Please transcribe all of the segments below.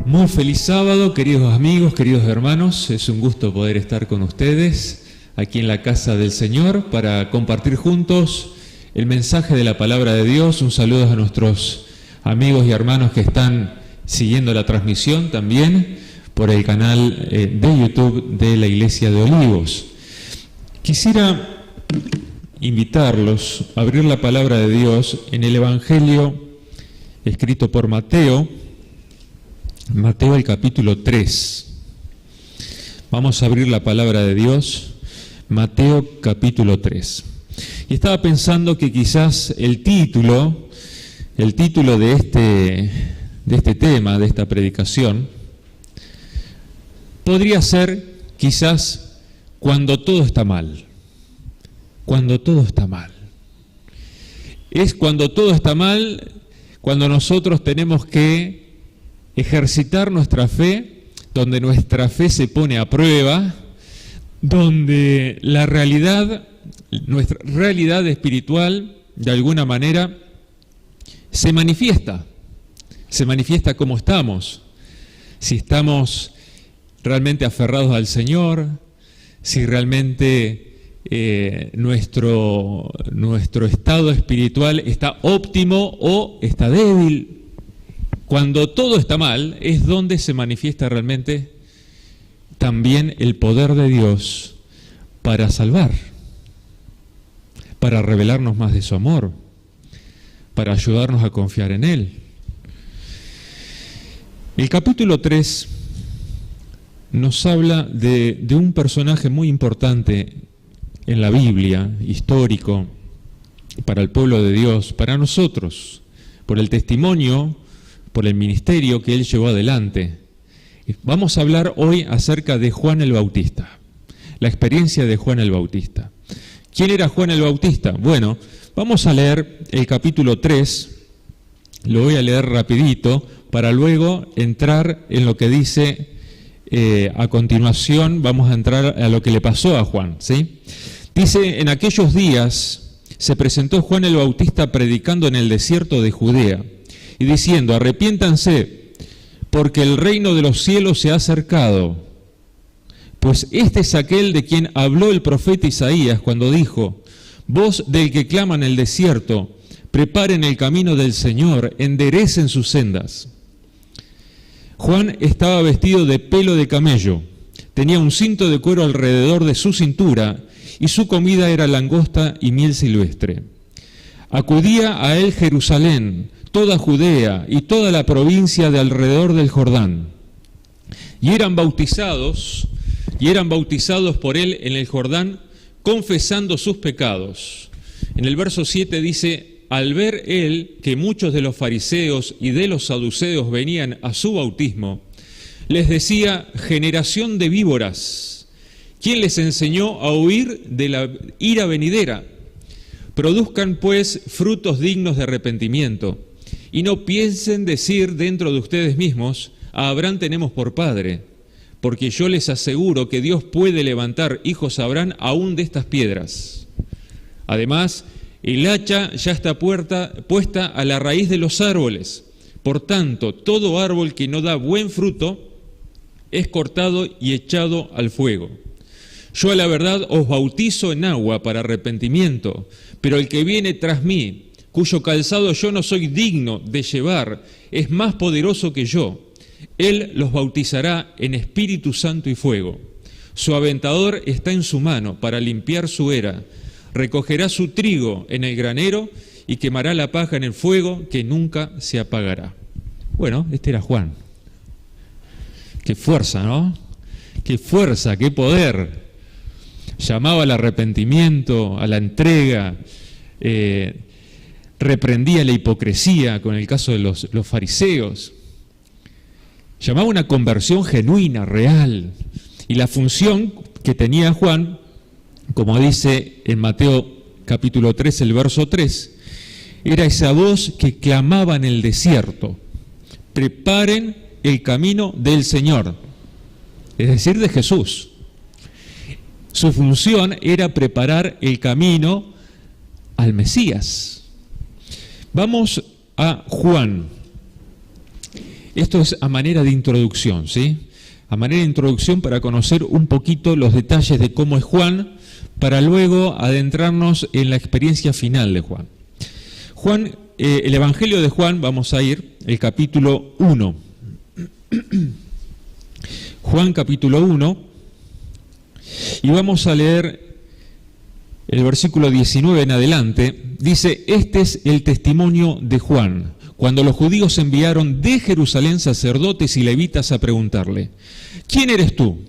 Muy feliz sábado, queridos amigos, queridos hermanos. Es un gusto poder estar con ustedes aquí en la casa del Señor para compartir juntos el mensaje de la palabra de Dios. Un saludo a nuestros amigos y hermanos que están siguiendo la transmisión también por el canal de YouTube de la Iglesia de Olivos. Quisiera invitarlos a abrir la palabra de Dios en el Evangelio escrito por Mateo el capítulo 3. Vamos a abrir la palabra de Dios, Mateo capítulo 3. Y estaba pensando que quizás el título de este tema, de esta predicación, podría ser quizás cuando todo está mal. Cuando todo está mal. Es cuando todo está mal, cuando nosotros tenemos que ejercitar nuestra fe, donde nuestra fe se pone a prueba, donde nuestra realidad espiritual, de alguna manera, se manifiesta cómo estamos, si estamos realmente aferrados al Señor, si realmente nuestro estado espiritual está óptimo o está débil. Cuando todo está mal es donde se manifiesta realmente también el poder de Dios para salvar, para revelarnos más de su amor, para ayudarnos a confiar en Él. El capítulo 3 nos habla de un personaje muy importante en la Biblia, histórico, para el pueblo de Dios, para nosotros, por el testimonio, por el ministerio que él llevó adelante. Vamos a hablar hoy acerca de Juan el Bautista, la experiencia de Juan el Bautista. ¿Quién era Juan el Bautista? Bueno, vamos a leer el capítulo 3, lo voy a leer rapidito, para luego entrar en lo que dice a continuación. Vamos a entrar a lo que le pasó a Juan, ¿sí? Dice: en aquellos días se presentó Juan el Bautista predicando en el desierto de Judea y diciendo: arrepiéntanse, porque el reino de los cielos se ha acercado. Pues este es aquel de quien habló el profeta Isaías cuando dijo: voz del que clama en el desierto, preparen el camino del Señor, enderecen sus sendas. Juan estaba vestido de pelo de camello, tenía un cinto de cuero alrededor de su cintura y su comida era langosta y miel silvestre. Acudía a él Jerusalén, toda Judea y toda la provincia de alrededor del Jordán, y eran bautizados por él en el Jordán, confesando sus pecados. En el verso 7 dice: al ver él que muchos de los fariseos y de los saduceos venían a su bautismo, les decía: generación de víboras, ¿quién les enseñó a huir de la ira venidera? Produzcan pues frutos dignos de arrepentimiento, y no piensen decir dentro de ustedes mismos: a Abraham tenemos por padre, porque yo les aseguro que Dios puede levantar hijos a Abraham aún de estas piedras. Además, el hacha ya está puesta a la raíz de los árboles. Por tanto, todo árbol que no da buen fruto es cortado y echado al fuego. Yo a la verdad os bautizo en agua para arrepentimiento, pero el que viene tras mí, cuyo calzado yo no soy digno de llevar, es más poderoso que yo. Él los bautizará en Espíritu Santo y fuego. Su aventador está en su mano para limpiar su era. Recogerá su trigo en el granero y quemará la paja en el fuego que nunca se apagará. Bueno, este era Juan. Qué fuerza, ¿no? Qué fuerza, qué poder. Llamaba al arrepentimiento, a la entrega, reprendía la hipocresía con el caso de los fariseos. Llamaba a una conversión genuina, real. Y la función que tenía Juan, como dice en Mateo capítulo 3, el verso 3, era esa voz que clamaba en el desierto: preparen el camino del Señor, es decir, de Jesús. Su función era preparar el camino al Mesías. Vamos a Juan. Esto es a manera de introducción, ¿sí? A manera de introducción para conocer un poquito los detalles de cómo es Juan, para luego adentrarnos en la experiencia final de Juan. El Evangelio de Juan, vamos a ir, el capítulo 1. Juan capítulo 1, y vamos a leer el versículo 19 en adelante. Dice: este es el testimonio de Juan, cuando los judíos enviaron de Jerusalén sacerdotes y levitas a preguntarle: ¿quién eres tú?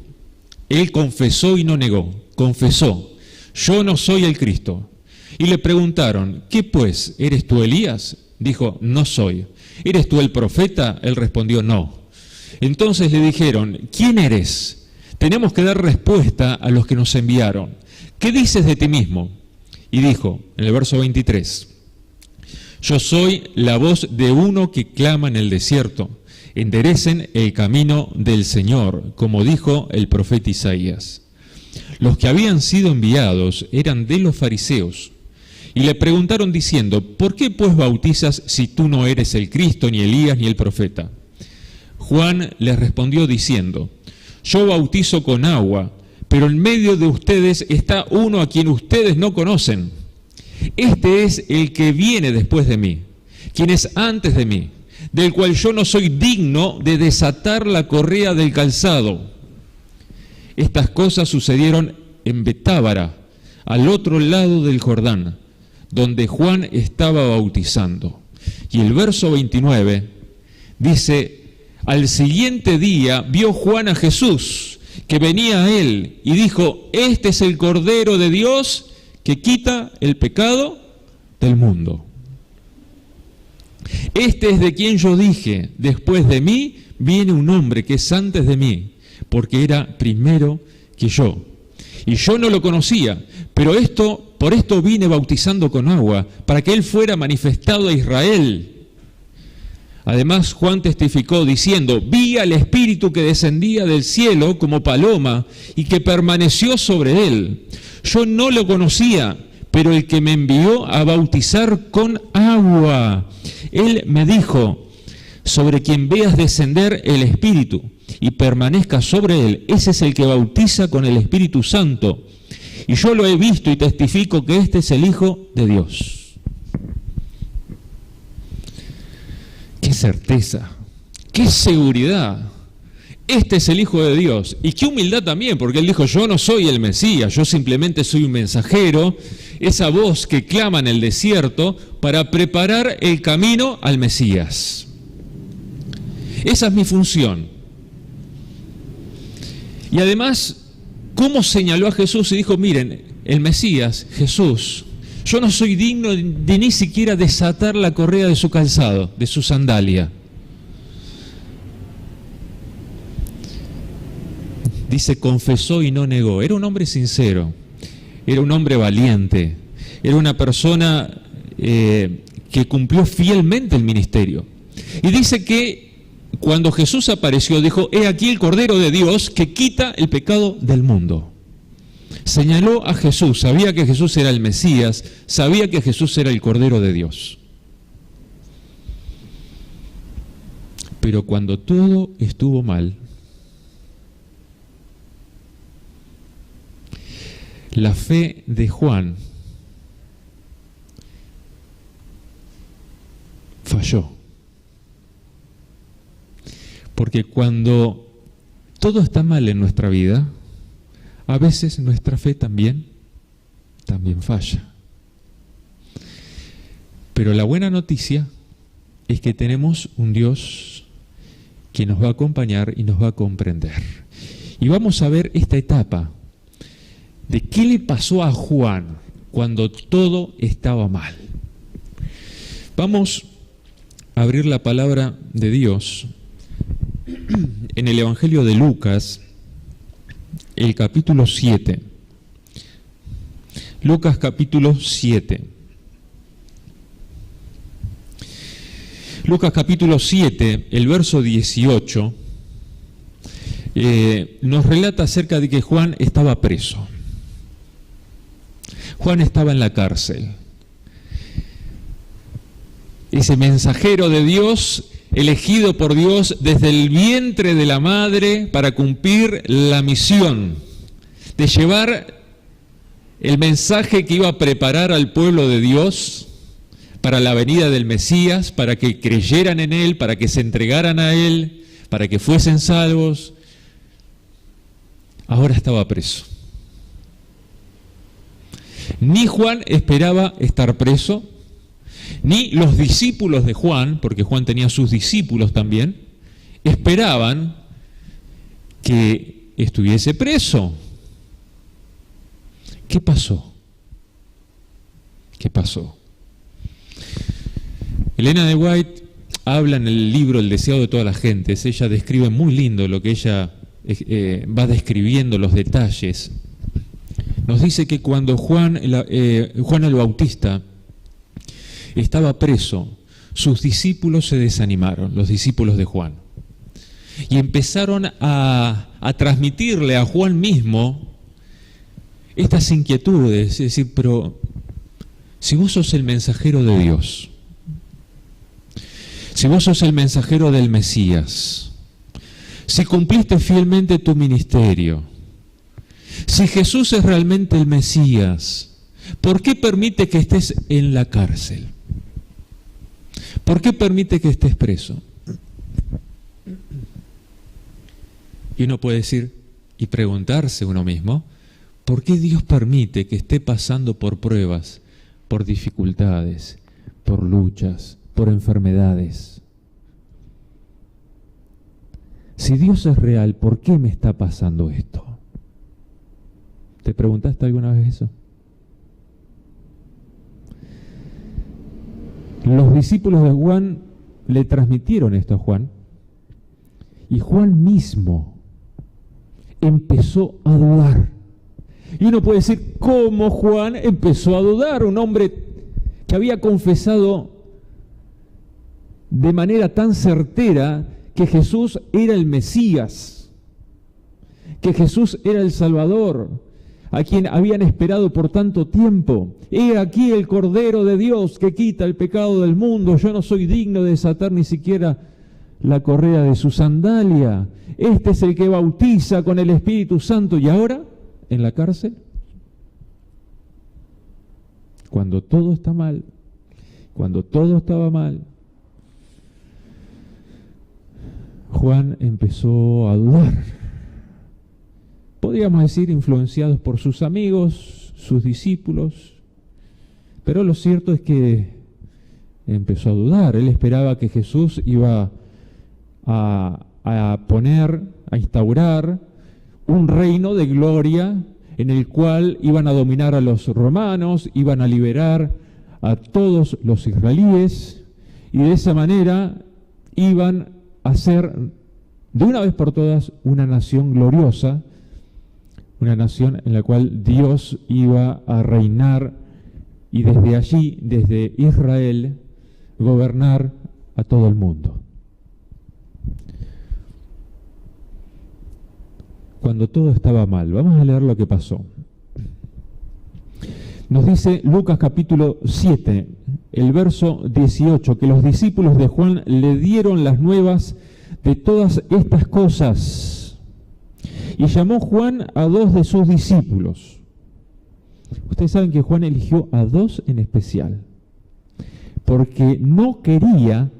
Él confesó y no negó, confesó: yo no soy el Cristo. Y le preguntaron: ¿qué pues? ¿Eres tú Elías? Dijo: no soy. ¿Eres tú el profeta? Él respondió: no. Entonces le dijeron: ¿quién eres? Tenemos que dar respuesta a los que nos enviaron. ¿Qué dices de ti mismo? Y dijo, en el verso 23, yo soy la voz de uno que clama en el desierto: enderecen el camino del Señor, como dijo el profeta Isaías. Los que habían sido enviados eran de los fariseos, y le preguntaron diciendo: ¿por qué pues bautizas si tú no eres el Cristo, ni Elías, ni el profeta? Juan les respondió diciendo: yo bautizo con agua, pero en medio de ustedes está uno a quien ustedes no conocen. Este es el que viene después de mí, quien es antes de mí, del cual yo no soy digno de desatar la correa del calzado. Estas cosas sucedieron en Betábara, al otro lado del Jordán, donde Juan estaba bautizando. Y el verso 29 dice: al siguiente día vio Juan a Jesús, que venía a él, y dijo: este es el Cordero de Dios que quita el pecado del mundo. Este es de quien yo dije: después de mí viene un hombre que es antes de mí, porque era primero que yo. Y yo no lo conocía, pero por esto vine bautizando con agua, para que él fuera manifestado a Israel. Además, Juan testificó diciendo: vi al Espíritu que descendía del cielo como paloma y que permaneció sobre él. Yo no lo conocía, pero el que me envió a bautizar con agua, él me dijo: sobre quien veas descender el Espíritu y permanezca sobre él, ese es el que bautiza con el Espíritu Santo. Y yo lo he visto y testifico que este es el Hijo de Dios. ¡Qué certeza! ¡Qué seguridad! Este es el Hijo de Dios. Y qué humildad también, porque él dijo: yo no soy el Mesías, yo simplemente soy un mensajero, esa voz que clama en el desierto para preparar el camino al Mesías. Esa es mi función. Y además, ¿cómo señaló a Jesús y dijo: miren, el Mesías, Jesús, yo no soy digno de ni siquiera desatar la correa de su calzado, de su sandalia? Dice: confesó y no negó. Era un hombre sincero, era un hombre valiente, era una persona que cumplió fielmente el ministerio. Y dice que cuando Jesús apareció, dijo: he aquí el Cordero de Dios que quita el pecado del mundo. Señaló a Jesús, sabía que Jesús era el Mesías, sabía que Jesús era el Cordero de Dios. Pero cuando todo estuvo mal, la fe de Juan falló. Porque cuando todo está mal en nuestra vida, a veces nuestra fe también falla. Pero la buena noticia es que tenemos un Dios que nos va a acompañar y nos va a comprender. Y vamos a ver esta etapa de qué le pasó a Juan cuando todo estaba mal. Vamos a abrir la palabra de Dios en el Evangelio de Lucas, el capítulo 7. Lucas capítulo 7. Lucas capítulo 7, el verso 18, nos relata acerca de que Juan estaba preso. Juan estaba en la cárcel. Ese mensajero de Dios elegido por Dios desde el vientre de la madre para cumplir la misión de llevar el mensaje que iba a preparar al pueblo de Dios para la venida del Mesías, para que creyeran en Él, para que se entregaran a Él, para que fuesen salvos. Ahora estaba preso. Ni Juan esperaba estar preso, ni los discípulos de Juan, porque Juan tenía sus discípulos también, esperaban que estuviese preso. ¿Qué pasó? ¿Qué pasó? Elena de White habla en el libro El deseo de todas las gentes. Ella describe muy lindo lo que ella va describiendo, los detalles. Nos dice que cuando Juan el Bautista estaba preso, sus discípulos se desanimaron, los discípulos de Juan, y empezaron a transmitirle a Juan mismo estas inquietudes, es decir, pero si vos sos el mensajero de Dios, si vos sos el mensajero del Mesías, si cumpliste fielmente tu ministerio, si Jesús es realmente el Mesías, ¿por qué permite que estés en la cárcel? ¿Por qué permite que estés preso? Y uno puede decir y preguntarse uno mismo, ¿por qué Dios permite que esté pasando por pruebas, por dificultades, por luchas, por enfermedades? Si Dios es real, ¿por qué me está pasando esto? ¿Te preguntaste alguna vez eso? Los discípulos de Juan le transmitieron esto a Juan, y Juan mismo empezó a dudar. Y uno puede decir, ¿cómo Juan empezó a dudar? Un hombre que había confesado de manera tan certera que Jesús era el Mesías, que Jesús era el Salvador, a quien habían esperado por tanto tiempo. He aquí el Cordero de Dios que quita el pecado del mundo. Yo no soy digno de desatar ni siquiera la correa de su sandalia. Este es el que bautiza con el Espíritu Santo. Y ahora, en la cárcel, cuando todo está mal, cuando todo estaba mal, Juan empezó a dudar. Podríamos decir influenciados por sus amigos, sus discípulos, pero lo cierto es que empezó a dudar. Él esperaba que Jesús iba a instaurar un reino de gloria en el cual iban a dominar a los romanos, iban a liberar a todos los israelíes, y de esa manera iban a ser de una vez por todas una nación gloriosa, una nación en la cual Dios iba a reinar y desde allí, desde Israel, gobernar a todo el mundo. Cuando todo estaba mal, vamos a leer lo que pasó. Nos dice Lucas capítulo 7, el verso 18, que los discípulos de Juan le dieron las nuevas de todas estas cosas. Y llamó Juan a 2 de sus discípulos. Ustedes saben que Juan eligió a 2 en especial, porque no quería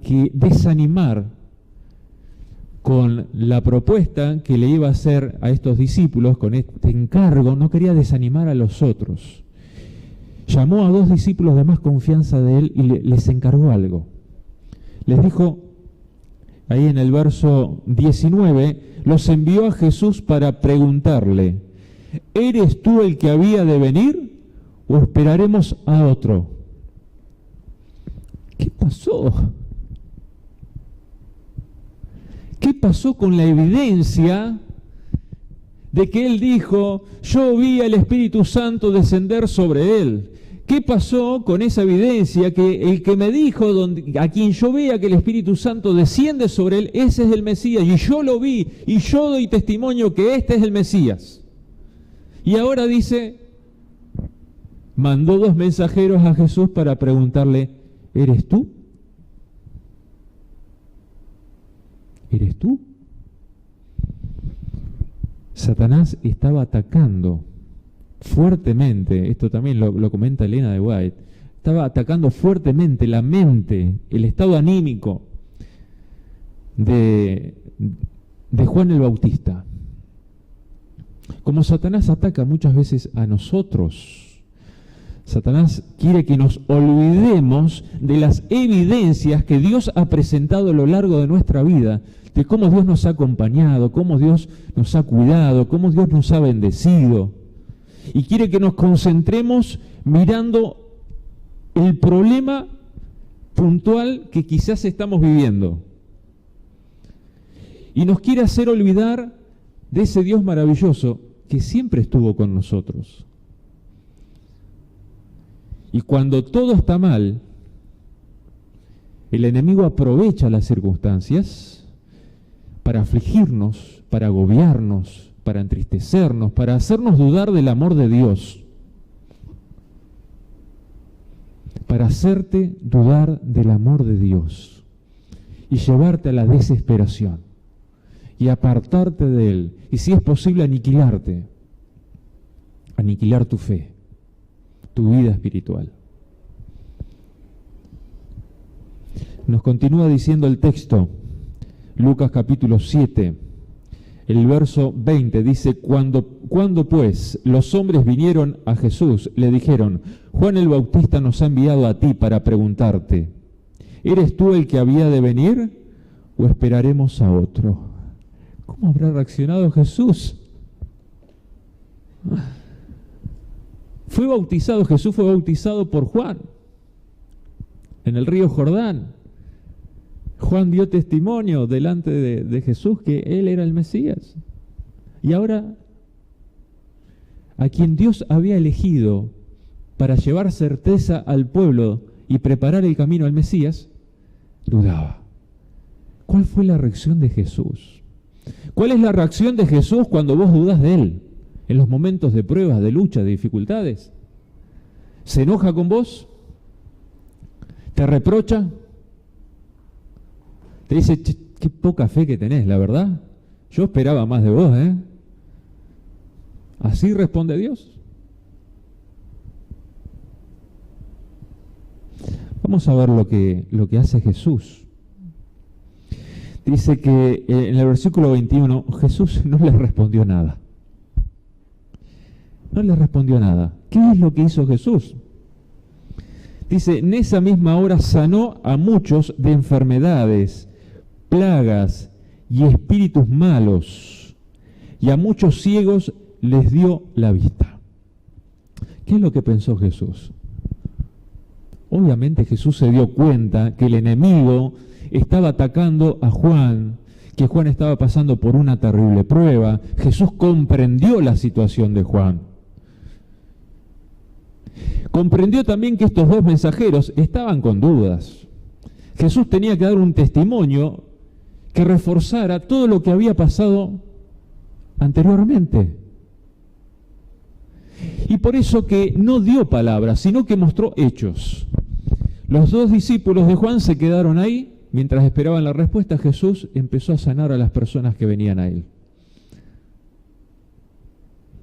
que desanimar con la propuesta que le iba a hacer a estos discípulos, con este encargo, no quería desanimar a los otros. Llamó a 2 discípulos de más confianza de él y les encargó algo. Les dijo, ahí en el verso 19, los envió a Jesús para preguntarle, ¿eres tú el que había de venir o esperaremos a otro? ¿Qué pasó? ¿Qué pasó con la evidencia de que él dijo, yo vi al Espíritu Santo descender sobre él? ¿Qué pasó con esa evidencia que el que me dijo, a quien yo vea que el Espíritu Santo desciende sobre él, ese es el Mesías, y yo lo vi, y yo doy testimonio que este es el Mesías? Y ahora dice, mandó 2 mensajeros a Jesús para preguntarle, ¿eres tú ¿Eres tú? Satanás estaba atacando fuertemente, esto también lo comenta Elena de White, estaba atacando fuertemente la mente, el estado anímico de Juan el Bautista. Como Satanás ataca muchas veces a nosotros, Satanás quiere que nos olvidemos de las evidencias que Dios ha presentado a lo largo de nuestra vida, de cómo Dios nos ha acompañado, cómo Dios nos ha cuidado, cómo Dios nos ha bendecido. Y quiere que nos concentremos mirando el problema puntual que quizás estamos viviendo. Y nos quiere hacer olvidar de ese Dios maravilloso que siempre estuvo con nosotros. Y cuando todo está mal, el enemigo aprovecha las circunstancias para afligirnos, para agobiarnos, para entristecernos, para hacernos dudar del amor de Dios, para hacerte dudar del amor de Dios y llevarte a la desesperación y apartarte de Él, y si es posible aniquilarte, aniquilar tu fe, tu vida espiritual. Nos continúa diciendo el texto, Lucas capítulo 7, el verso 20, dice, cuando pues los hombres vinieron a Jesús, le dijeron, Juan el Bautista nos ha enviado a ti para preguntarte, ¿eres tú el que había de venir o esperaremos a otro? ¿Cómo habrá reaccionado Jesús? Jesús fue bautizado por Juan en el río Jordán. Juan dio testimonio delante de Jesús que él era el Mesías. Y ahora, a quien Dios había elegido para llevar certeza al pueblo y preparar el camino al Mesías, dudaba. ¿Cuál fue la reacción de Jesús? ¿Cuál es la reacción de Jesús cuando vos dudas de Él? En los momentos de pruebas, de lucha, de dificultades. ¿Se enoja con vos? ¿Te reprocha? Te dice, qué poca fe que tenés, la verdad. Yo esperaba más de vos, ¿eh? ¿Así responde Dios? Vamos a ver lo que hace Jesús. Dice que en el versículo 21, Jesús no les respondió nada. No les respondió nada. ¿Qué es lo que hizo Jesús? Dice, en esa misma hora sanó a muchos de enfermedades, plagas y espíritus malos, y a muchos ciegos les dio la vista. ¿Qué es lo que pensó Jesús? Obviamente Jesús se dio cuenta que el enemigo estaba atacando a Juan, que Juan estaba pasando por una terrible prueba. Jesús comprendió la situación de Juan. Comprendió también que estos dos mensajeros estaban con dudas. Jesús tenía que dar un testimonio que reforzara todo lo que había pasado anteriormente. Y por eso que no dio palabras, sino que mostró hechos. Los dos discípulos de Juan se quedaron ahí. Mientras esperaban la respuesta, Jesús empezó a sanar a las personas que venían a Él.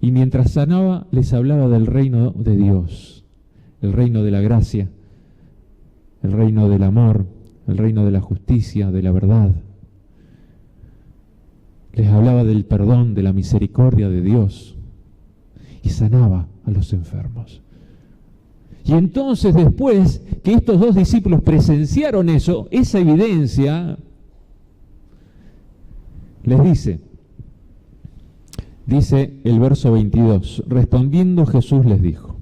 Y mientras sanaba, les hablaba del reino de Dios, el reino de la gracia, el reino del amor, el reino de la justicia, de la verdad. Les hablaba del perdón, de la misericordia de Dios. Y sanaba a los enfermos. Y entonces, después que estos dos discípulos presenciaron eso, esa evidencia, les dice el verso 22, respondiendo Jesús les dijo,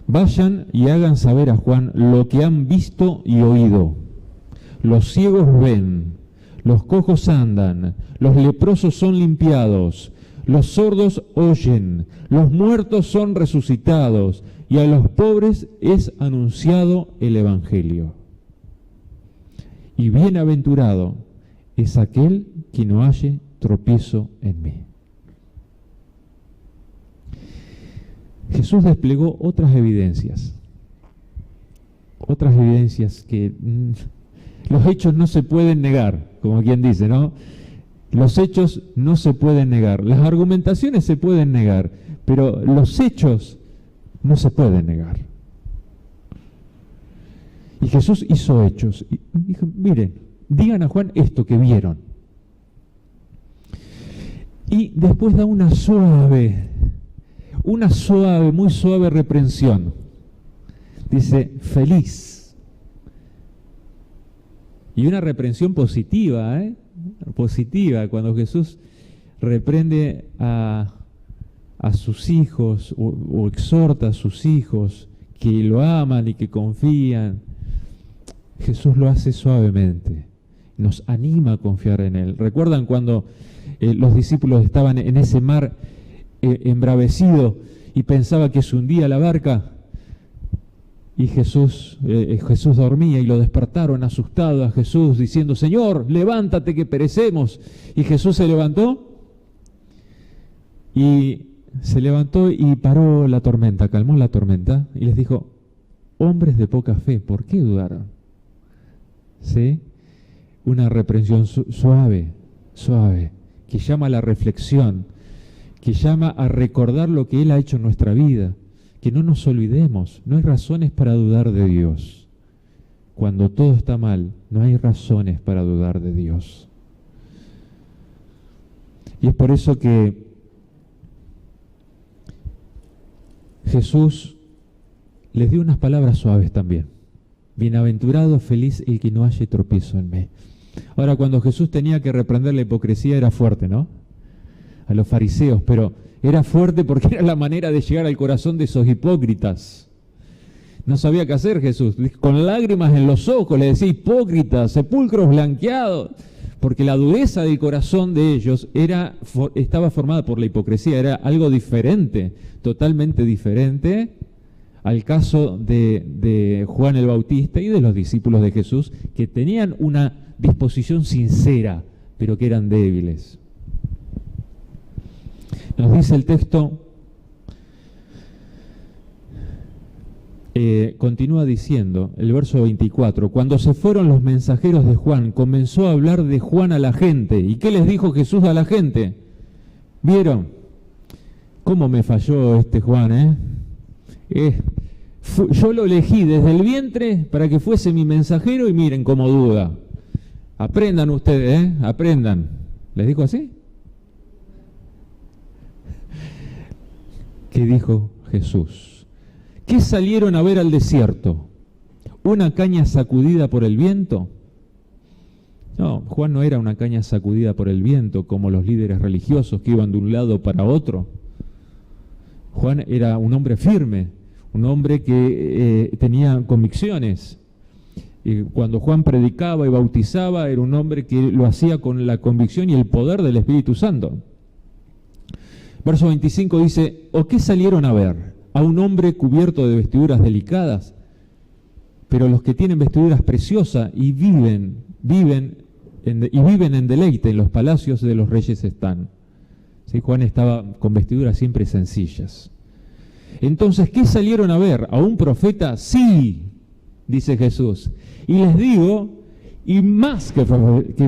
vayan y hagan saber a Juan lo que han visto y oído. Los ciegos ven, los cojos andan, los leprosos son limpiados, los sordos oyen, los muertos son resucitados, y a los pobres es anunciado el Evangelio. Y bienaventurado es aquel que no halle tropiezo en mí. Jesús desplegó otras evidencias que Los hechos no se pueden negar, como quien dice, ¿no? Los hechos no se pueden negar. Las argumentaciones se pueden negar, pero los hechos no se pueden negar. Y Jesús hizo hechos. Y dijo, miren, digan a Juan esto que vieron. Y después da una suave, muy suave reprensión. Dice, feliz. Y una reprensión positiva, positiva, cuando Jesús reprende a sus hijos o exhorta a sus hijos que lo aman y que confían. Jesús lo hace suavemente, nos anima a confiar en Él. ¿Recuerdan cuando los discípulos estaban en ese mar embravecido y pensaba que se hundía la barca? Y Jesús dormía y lo despertaron asustado a Jesús diciendo, Señor, levántate que perecemos. Y Jesús se levantó y paró la tormenta, calmó la tormenta y les dijo, hombres de poca fe, ¿por qué dudaron? ¿Sí? Una reprensión suave, que llama a la reflexión, que llama a recordar lo que Él ha hecho en nuestra vida, que no nos olvidemos, no hay razones para dudar de Dios. Cuando todo está mal, no hay razones para dudar de Dios. Y es por eso que Jesús les dio unas palabras suaves también. Bienaventurado, feliz el que no haya tropiezo en mí. Ahora, cuando Jesús tenía que reprender la hipocresía era fuerte, ¿no? A los fariseos, pero era fuerte porque era la manera de llegar al corazón de esos hipócritas. No sabía qué hacer Jesús. Con lágrimas en los ojos le decía, hipócritas, sepulcros blanqueados. Porque la dureza del corazón de ellos estaba formada por la hipocresía, era algo diferente, totalmente diferente al caso de Juan el Bautista y de los discípulos de Jesús, que tenían una disposición sincera, pero que eran débiles. Nos dice el texto, continúa diciendo, el verso 24, cuando se fueron los mensajeros de Juan, comenzó a hablar de Juan a la gente. ¿Y qué les dijo Jesús a la gente? ¿Vieron? ¿Cómo me falló este Juan, yo lo elegí desde el vientre para que fuese mi mensajero y miren cómo duda. Aprendan ustedes, aprendan. ¿Les dijo así? ¿Qué dijo Jesús? ¿Qué salieron a ver al desierto? ¿Una caña sacudida por el viento? No, Juan no era una caña sacudida por el viento como los líderes religiosos que iban de un lado para otro. Juan era un hombre firme, un hombre que tenía convicciones. Y cuando Juan predicaba y bautizaba, era un hombre que lo hacía con la convicción y el poder del Espíritu Santo. Verso 25 dice, ¿o qué salieron a ver? A un hombre cubierto de vestiduras delicadas. Pero los que tienen vestiduras preciosas y viven en deleite en los palacios de los reyes están. ¿Sí? Juan estaba con vestiduras siempre sencillas. Entonces, ¿qué salieron a ver? ¿A un profeta? Sí, dice Jesús. Y les digo, y más que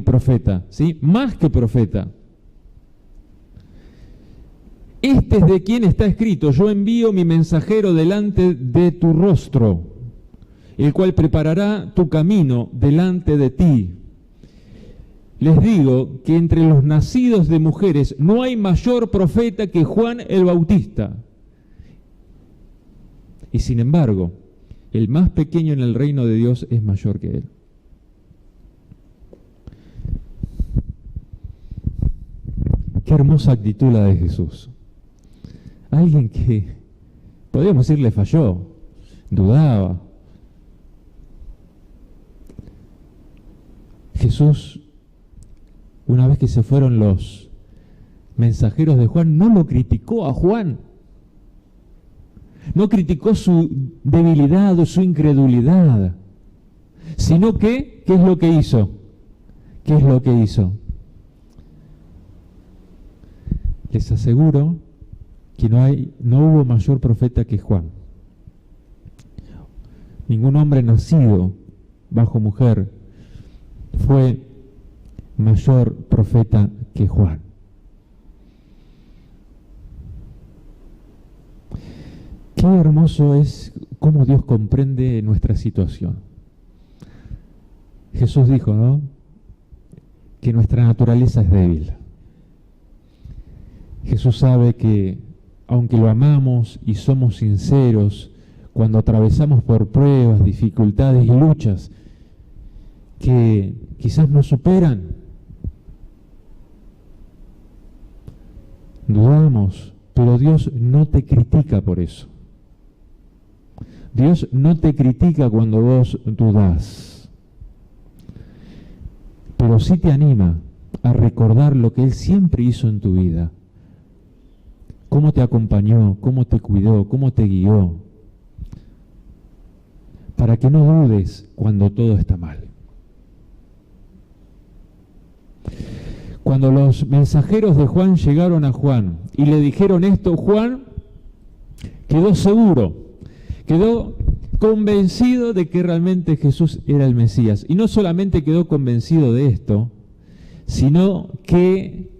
profeta, ¿sí? Más que profeta. Este es de quien está escrito, yo envío mi mensajero delante de tu rostro, el cual preparará tu camino delante de ti. Les digo que entre los nacidos de mujeres no hay mayor profeta que Juan el Bautista. Y sin embargo, el más pequeño en el reino de Dios es mayor que él. Qué hermosa actitud la de Jesús. Alguien que, podríamos decir, le falló, dudaba. Jesús, una vez que se fueron los mensajeros de Juan, no lo criticó a Juan. No criticó su debilidad o su incredulidad, sino que, ¿qué es lo que hizo? ¿Qué es lo que hizo? Les aseguro que no hubo mayor profeta que Juan. Ningún hombre nacido bajo mujer fue mayor profeta que Juan. Qué hermoso es cómo Dios comprende nuestra situación. Jesús dijo, ¿no?, que nuestra naturaleza es débil. Jesús sabe que, aunque lo amamos y somos sinceros, cuando atravesamos por pruebas, dificultades y luchas que quizás nos superan, dudamos, pero Dios no te critica por eso. Dios no te critica cuando vos dudás, pero sí te anima a recordar lo que Él siempre hizo en tu vida, cómo te acompañó, cómo te cuidó, cómo te guió, para que no dudes cuando todo está mal. Cuando los mensajeros de Juan llegaron a Juan y le dijeron esto, Juan quedó seguro, quedó convencido de que realmente Jesús era el Mesías. Y no solamente quedó convencido de esto, sino que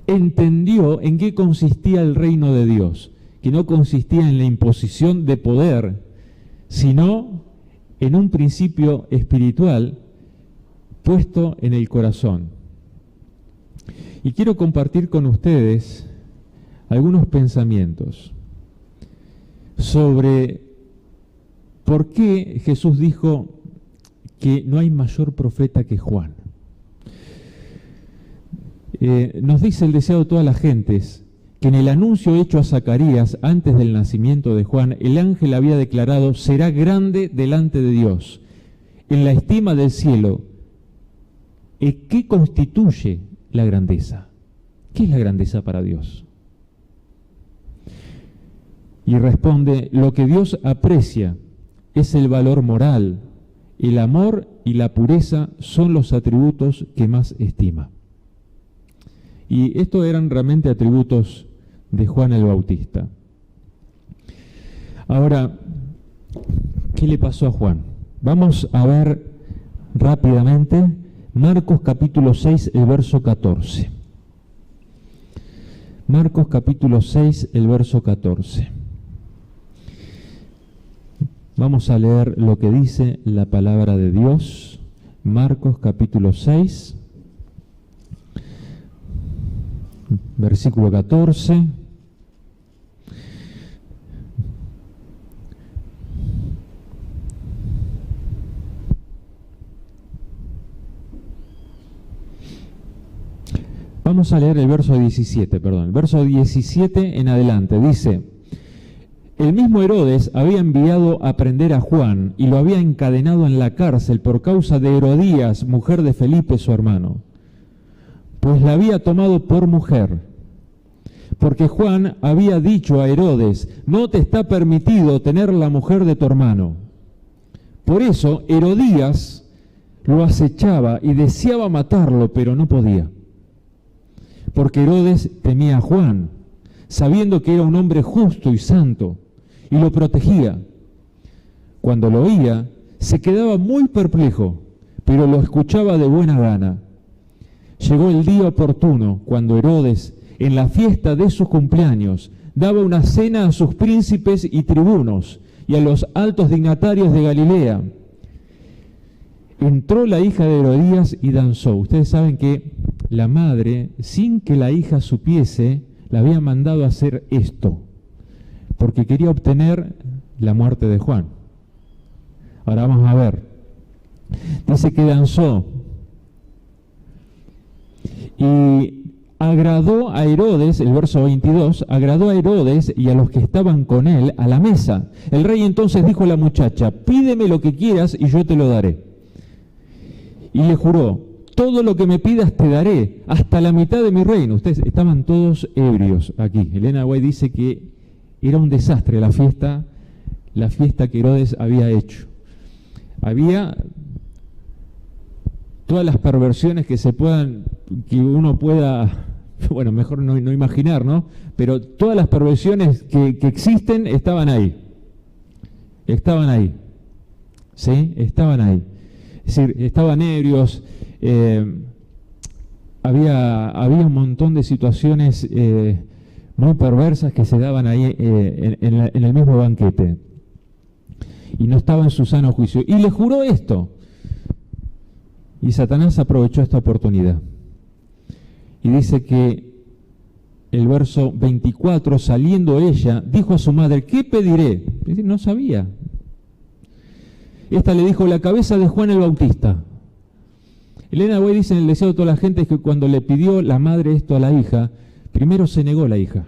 entendió en qué consistía el reino de Dios, que no consistía en la imposición de poder, sino en un principio espiritual puesto en el corazón. Y quiero compartir con ustedes algunos pensamientos sobre por qué Jesús dijo que no hay mayor profeta que Juan. Nos dice el deseado de todas las gentes que en el anuncio hecho a Zacarías antes del nacimiento de Juan, el ángel había declarado: será grande delante de Dios, en la estima del cielo. ¿Qué constituye la grandeza? ¿Qué es la grandeza para Dios? Y responde: lo que Dios aprecia es el valor moral, el amor y la pureza son los atributos que más estima. Y estos eran realmente atributos de Juan el Bautista. Ahora, ¿qué le pasó a Juan? Vamos a ver rápidamente Marcos capítulo 6, el verso 14. Marcos capítulo 6, el verso 14. Vamos a leer lo que dice la palabra de Dios. Marcos capítulo 6, versículo 14. Vamos a leer el verso 17, el verso 17 en adelante. Dice: el mismo Herodes había enviado a prender a Juan y lo había encadenado en la cárcel por causa de Herodías, mujer de Felipe, su hermano, pues la había tomado por mujer. Porque Juan había dicho a Herodes: no te está permitido tener la mujer de tu hermano. Por eso Herodías lo acechaba y deseaba matarlo, pero no podía. Porque Herodes temía a Juan, sabiendo que era un hombre justo y santo, y lo protegía. Cuando lo oía, se quedaba muy perplejo, pero lo escuchaba de buena gana. Llegó el día oportuno, cuando Herodes, en la fiesta de sus cumpleaños, daba una cena a sus príncipes y tribunos, y a los altos dignatarios de Galilea. Entró la hija de Herodías y danzó. Ustedes saben que la madre, sin que la hija supiese, la había mandado a hacer esto, porque quería obtener la muerte de Juan. Ahora vamos a ver. Dice que danzó y agradó a Herodes, el verso 22, agradó a Herodes y a los que estaban con él a la mesa. El rey entonces dijo a la muchacha: pídeme lo que quieras y yo te lo daré. Y le juró: todo lo que me pidas te daré, hasta la mitad de mi reino. Ustedes estaban todos ebrios aquí. Elena White dice que era un desastre la fiesta que Herodes había hecho. Había todas las perversiones que uno pueda, bueno, mejor no imaginar, ¿no? Pero todas las perversiones que existen estaban ahí. Estaban ahí. ¿Sí? Estaban ahí. Es decir, estaban ebrios, había un montón de situaciones muy perversas que se daban ahí en el mismo banquete. Y no estaba en su sano juicio. Y le juró esto. Y Satanás aprovechó esta oportunidad. Y dice que el verso 24, saliendo ella, dijo a su madre, ¿qué pediré? Es decir, no sabía. Esta le dijo, la cabeza de Juan el Bautista. Elena White dice en el deseo de toda la gente que cuando le pidió la madre esto a la hija, primero se negó la hija.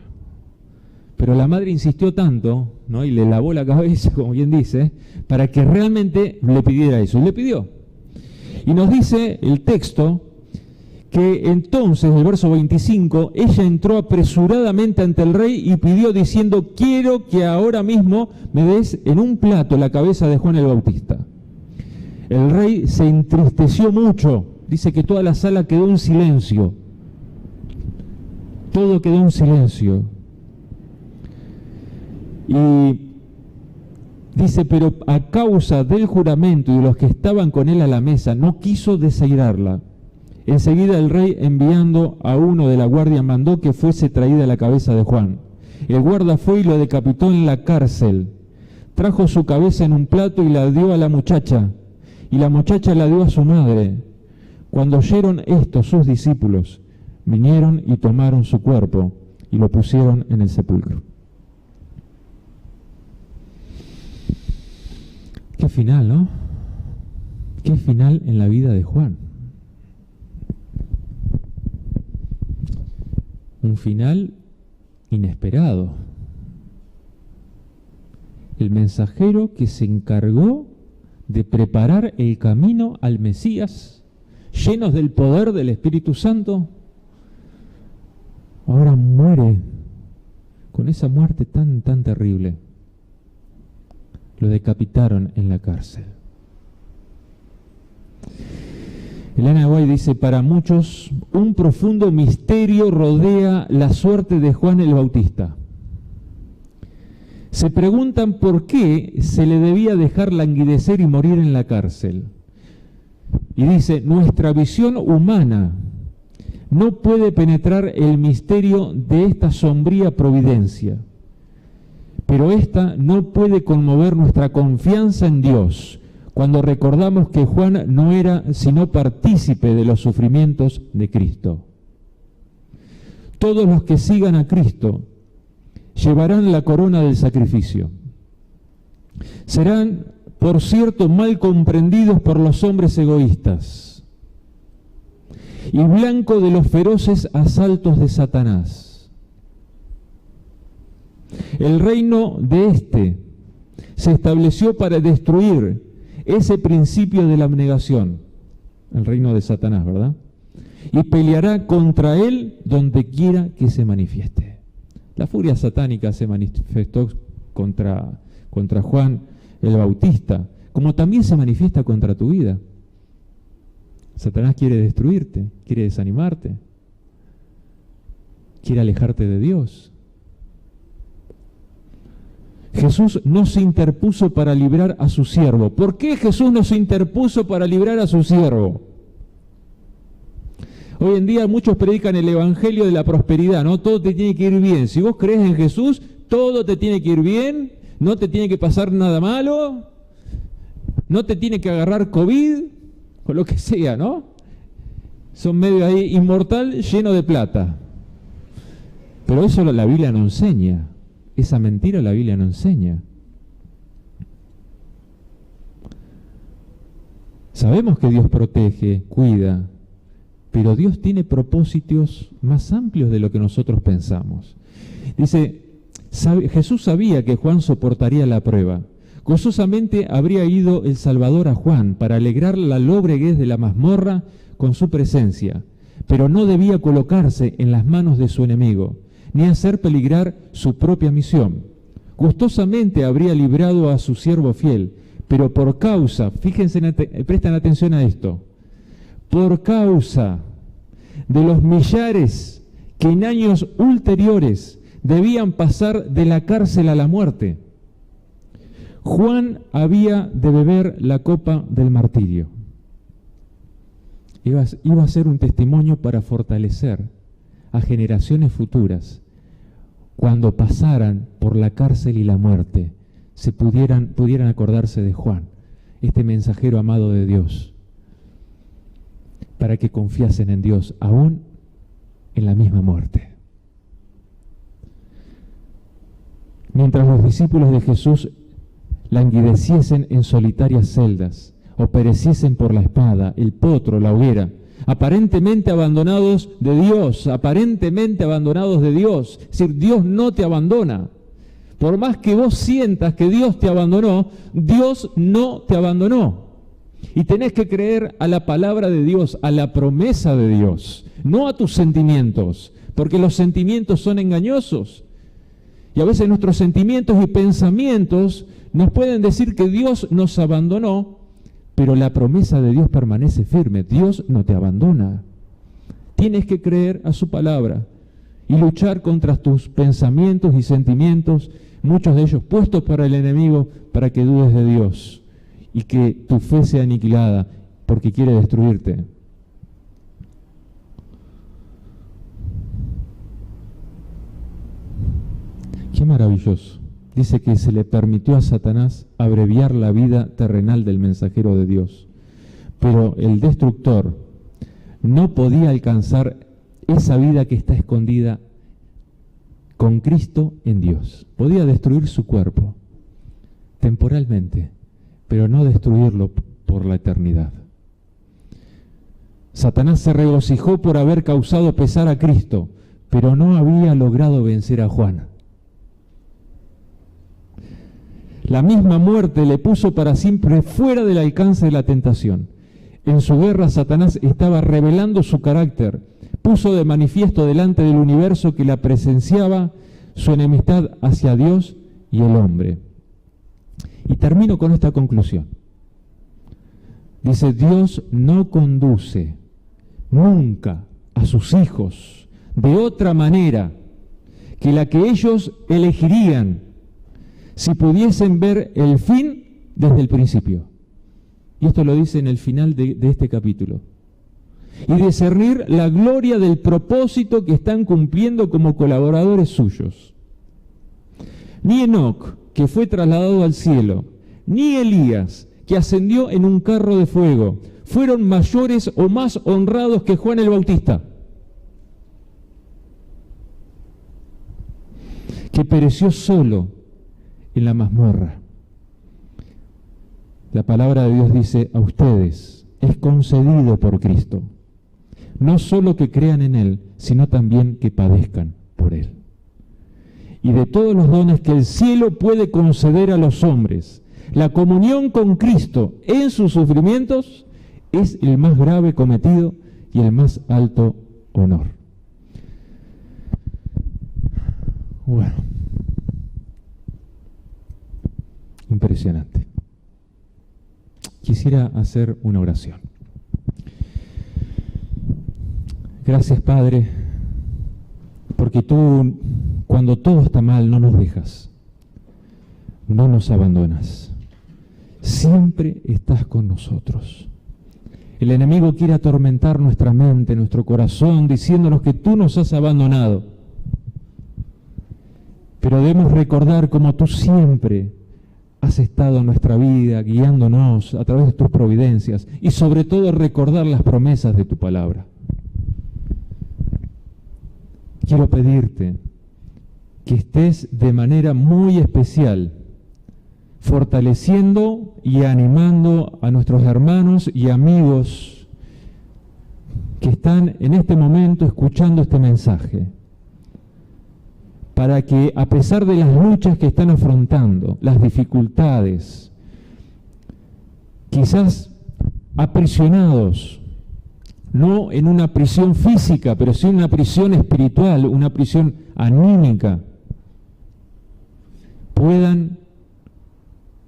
Pero la madre insistió tanto, ¿no? Y le lavó la cabeza, como bien dice, para que realmente le pidiera eso. Y le pidió. Y nos dice el texto que entonces, el verso 25, ella entró apresuradamente ante el rey y pidió diciendo, quiero que ahora mismo me des en un plato la cabeza de Juan el Bautista. El rey se entristeció mucho, dice que toda la sala quedó en silencio. Todo quedó en silencio. Y dice, pero a causa del juramento y de los que estaban con él a la mesa, no quiso desairarla. Enseguida el rey, enviando a uno de la guardia, mandó que fuese traída la cabeza de Juan. El guarda fue y lo decapitó en la cárcel. Trajo su cabeza en un plato y la dio a la muchacha, y la muchacha la dio a su madre. Cuando oyeron esto sus discípulos, vinieron y tomaron su cuerpo y lo pusieron en el sepulcro. Qué final, ¿no? Qué final en la vida de Juan. Un final inesperado. El mensajero que se encargó de preparar el camino al Mesías, llenos del poder del Espíritu Santo, ahora muere con esa muerte tan terrible. Lo decapitaron en la cárcel. Elena White dice, para muchos un profundo misterio rodea la suerte de Juan el Bautista. Se preguntan por qué se le debía dejar languidecer y morir en la cárcel. Y dice, nuestra visión humana no puede penetrar el misterio de esta sombría providencia, pero esta no puede conmover nuestra confianza en Dios, cuando recordamos que Juan no era sino partícipe de los sufrimientos de Cristo. Todos los que sigan a Cristo llevarán la corona del sacrificio. Serán, por cierto, mal comprendidos por los hombres egoístas y blanco de los feroces asaltos de Satanás. El reino de éste se estableció para destruir ese principio de la abnegación, el reino de Satanás, ¿verdad? Y peleará contra él donde quiera que se manifieste. La furia satánica se manifestó contra Juan el Bautista, como también se manifiesta contra tu vida. Satanás quiere destruirte, quiere desanimarte, quiere alejarte de Dios. Jesús no se interpuso para librar a su siervo. ¿Por qué Jesús no se interpuso para librar a su siervo? Hoy en día muchos predican el evangelio de la prosperidad, ¿no? Todo te tiene que ir bien. Si vos crees en Jesús, todo te tiene que ir bien, no te tiene que pasar nada malo, no te tiene que agarrar COVID, o lo que sea, ¿no? Son medio ahí inmortal, lleno de plata. Pero eso la Biblia no enseña. Esa mentira la Biblia no enseña. Sabemos que Dios protege, cuida, pero Dios tiene propósitos más amplios de lo que nosotros pensamos. Dice, Jesús sabía que Juan soportaría la prueba. Gozosamente habría ido el Salvador a Juan para alegrar la lobreguez de la mazmorra con su presencia, pero no debía colocarse en las manos de su enemigo, ni hacer peligrar su propia misión. Gustosamente habría librado a su siervo fiel, pero por causa, fíjense, presten atención a esto, por causa de los millares que en años ulteriores debían pasar de la cárcel a la muerte, Juan había de beber la copa del martirio. Iba a ser un testimonio para fortalecer a generaciones futuras, cuando pasaran por la cárcel y la muerte, pudieran acordarse de Juan, este mensajero amado de Dios, para que confiasen en Dios, aún en la misma muerte. Mientras los discípulos de Jesús languideciesen en solitarias celdas, o pereciesen por la espada, el potro, la hoguera, aparentemente abandonados de Dios, es decir, Dios no te abandona. Por más que vos sientas que Dios te abandonó, Dios no te abandonó. Y tenés que creer a la palabra de Dios, a la promesa de Dios, no a tus sentimientos, porque los sentimientos son engañosos. Y a veces nuestros sentimientos y pensamientos nos pueden decir que Dios nos abandonó, pero la promesa de Dios permanece firme. Dios no te abandona. Tienes que creer a su palabra y luchar contra tus pensamientos y sentimientos, muchos de ellos puestos para el enemigo, para que dudes de Dios y que tu fe sea aniquilada porque quiere destruirte. Qué maravilloso. Dice que se le permitió a Satanás abreviar la vida terrenal del mensajero de Dios. Pero el destructor no podía alcanzar esa vida que está escondida con Cristo en Dios. Podía destruir su cuerpo temporalmente, pero no destruirlo por la eternidad. Satanás se regocijó por haber causado pesar a Cristo, pero no había logrado vencer a Juan. La misma muerte le puso para siempre fuera del alcance de la tentación. En su guerra, Satanás estaba revelando su carácter. Puso de manifiesto delante del universo que la presenciaba su enemistad hacia Dios y el hombre. Y termino con esta conclusión. Dice, Dios no conduce nunca a sus hijos de otra manera que la que ellos elegirían si pudiesen ver el fin desde el principio. Y esto lo dice en el final de este capítulo. Y discernir la gloria del propósito que están cumpliendo como colaboradores suyos. Ni Enoc, que fue trasladado al cielo, ni Elías, que ascendió en un carro de fuego, fueron mayores o más honrados que Juan el Bautista, que pereció solo en la mazmorra. La palabra de Dios dice, a ustedes es concedido por Cristo, no solo que crean en Él, sino también que padezcan por Él. Y de todos los dones que el cielo puede conceder a los hombres, la comunión con Cristo en sus sufrimientos es el más grave cometido y el más alto honor. Bueno, impresionante. Quisiera hacer una oración. Gracias, Padre, porque tú, cuando todo está mal, no nos dejas, no nos abandonas. Siempre estás con nosotros. El enemigo quiere atormentar nuestra mente, nuestro corazón, diciéndonos que tú nos has abandonado. Pero debemos recordar cómo tú siempre has estado en nuestra vida, guiándonos a través de tus providencias, y sobre todo recordar las promesas de tu palabra. Quiero pedirte que estés de manera muy especial fortaleciendo y animando a nuestros hermanos y amigos que están en este momento escuchando este mensaje, para que, a pesar de las luchas que están afrontando, las dificultades, quizás aprisionados, no en una prisión física, pero sí en una prisión espiritual, una prisión anímica, puedan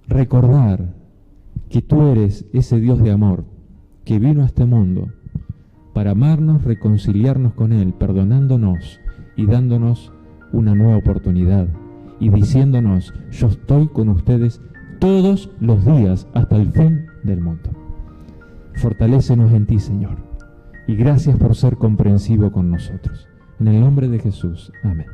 recordar que tú eres ese Dios de amor que vino a este mundo para amarnos, reconciliarnos con Él, perdonándonos y dándonos una nueva oportunidad y diciéndonos, yo estoy con ustedes todos los días hasta el fin del mundo. Fortalécenos en ti, Señor. y gracias por ser comprensivo con nosotros. En el nombre de Jesús. Amén.